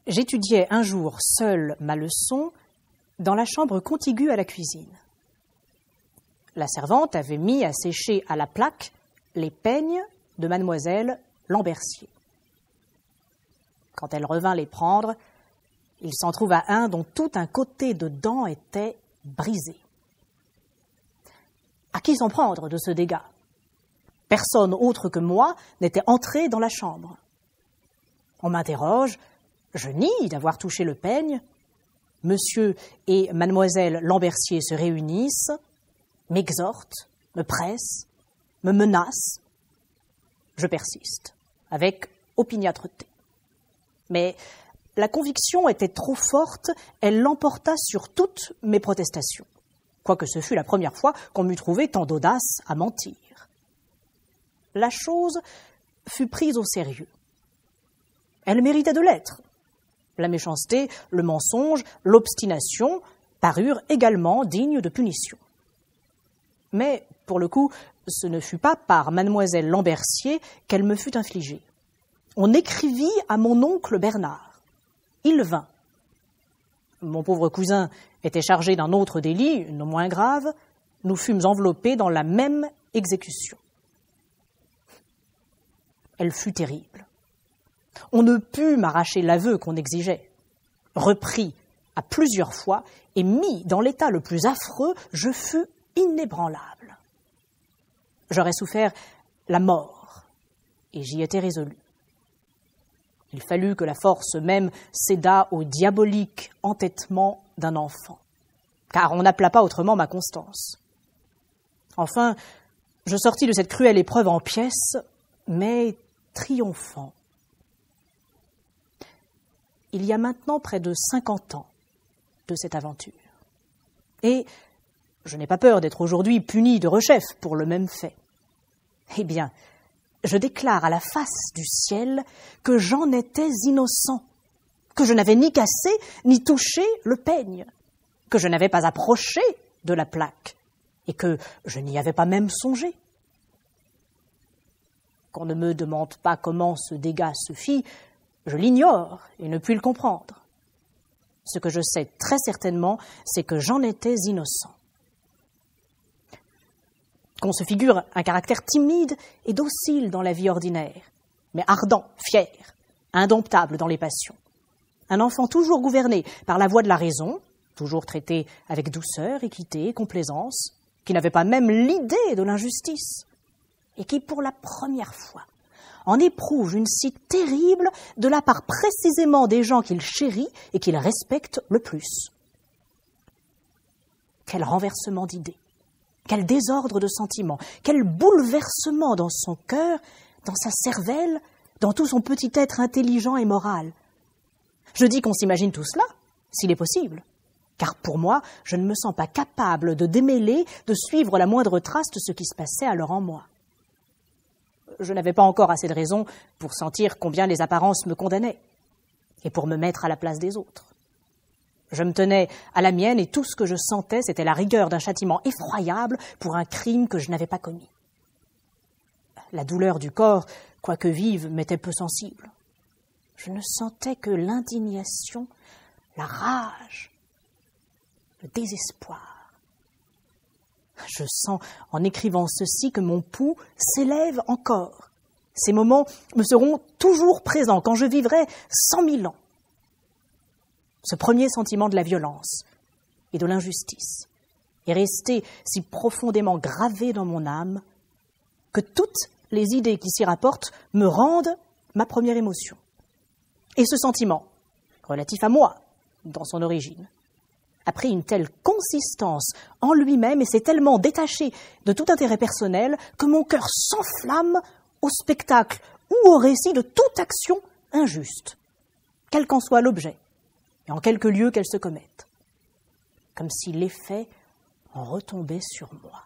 J'étudiais un jour seule ma leçon dans la chambre contiguë à la cuisine. La servante avait mis à sécher à la plaque les peignes de mademoiselle Lambercier. Quand elle revint les prendre, il s'en trouva un dont tout un côté de dent était brisé. À qui s'en prendre de ce dégât? Personne autre que moi n'était entré dans la chambre. On m'interroge, je nie d'avoir touché le peigne. Monsieur et mademoiselle Lambercier se réunissent, m'exhortent, me pressent, me menacent. Je persiste, avec opiniâtreté. Mais la conviction était trop forte, elle l'emporta sur toutes mes protestations, quoique ce fût la première fois qu'on m'eût trouvé tant d'audace à mentir. La chose fut prise au sérieux. Elle méritait de l'être. La méchanceté, le mensonge, l'obstination parurent également dignes de punition. Mais, pour le coup, ce ne fut pas par mademoiselle Lambercier qu'elle me fut infligée. On écrivit à mon oncle Bernard. Il vint. Mon pauvre cousin était chargé d'un autre délit, non moins grave. Nous fûmes enveloppés dans la même exécution. Elle fut terrible. On ne put m'arracher l'aveu qu'on exigeait. Repris à plusieurs fois et mis dans l'état le plus affreux, je fus inébranlable. J'aurais souffert la mort, et j'y étais résolu. Il fallut que la force même cédât au diabolique entêtement d'un enfant, car on n'appela pas autrement ma constance. Enfin, je sortis de cette cruelle épreuve en pièces, mais triomphant. Il y a maintenant près de 50 ans de cette aventure. Et je n'ai pas peur d'être aujourd'hui puni de rechef pour le même fait. Eh bien, je déclare à la face du ciel que j'en étais innocent, que je n'avais ni cassé ni touché le peigne, que je n'avais pas approché de la plaque et que je n'y avais pas même songé. Qu'on ne me demande pas comment ce dégât se fit, je l'ignore et ne puis le comprendre. Ce que je sais très certainement, c'est que j'en étais innocent. Qu'on se figure un caractère timide et docile dans la vie ordinaire, mais ardent, fier, indomptable dans les passions. Un enfant toujours gouverné par la voie de la raison, toujours traité avec douceur, équité, complaisance, qui n'avait pas même l'idée de l'injustice, et qui, pour la première fois, en éprouve une si terrible de la part précisément des gens qu'il chérit et qu'il respecte le plus. Quel renversement d'idées, quel désordre de sentiments, quel bouleversement dans son cœur, dans sa cervelle, dans tout son petit être intelligent et moral. Je dis qu'on s'imagine tout cela, s'il est possible, car pour moi, je ne me sens pas capable de démêler, de suivre la moindre trace de ce qui se passait alors en moi. Je n'avais pas encore assez de raison pour sentir combien les apparences me condamnaient et pour me mettre à la place des autres. Je me tenais à la mienne et tout ce que je sentais, c'était la rigueur d'un châtiment effroyable pour un crime que je n'avais pas commis. La douleur du corps, quoique vive, m'était peu sensible. Je ne sentais que l'indignation, la rage, le désespoir. Je sens, en écrivant ceci, que mon pouls s'élève encore. Ces moments me seront toujours présents quand je vivrai 100 000 ans. Ce premier sentiment de la violence et de l'injustice est resté si profondément gravé dans mon âme que toutes les idées qui s'y rapportent me rendent ma première émotion. Et ce sentiment, relatif à moi, dans son origine, a pris une telle consistance en lui-même et s'est tellement détaché de tout intérêt personnel que mon cœur s'enflamme au spectacle ou au récit de toute action injuste, quel qu'en soit l'objet et en quelque lieu qu'elle se commette, comme si l'effet en retombait sur moi.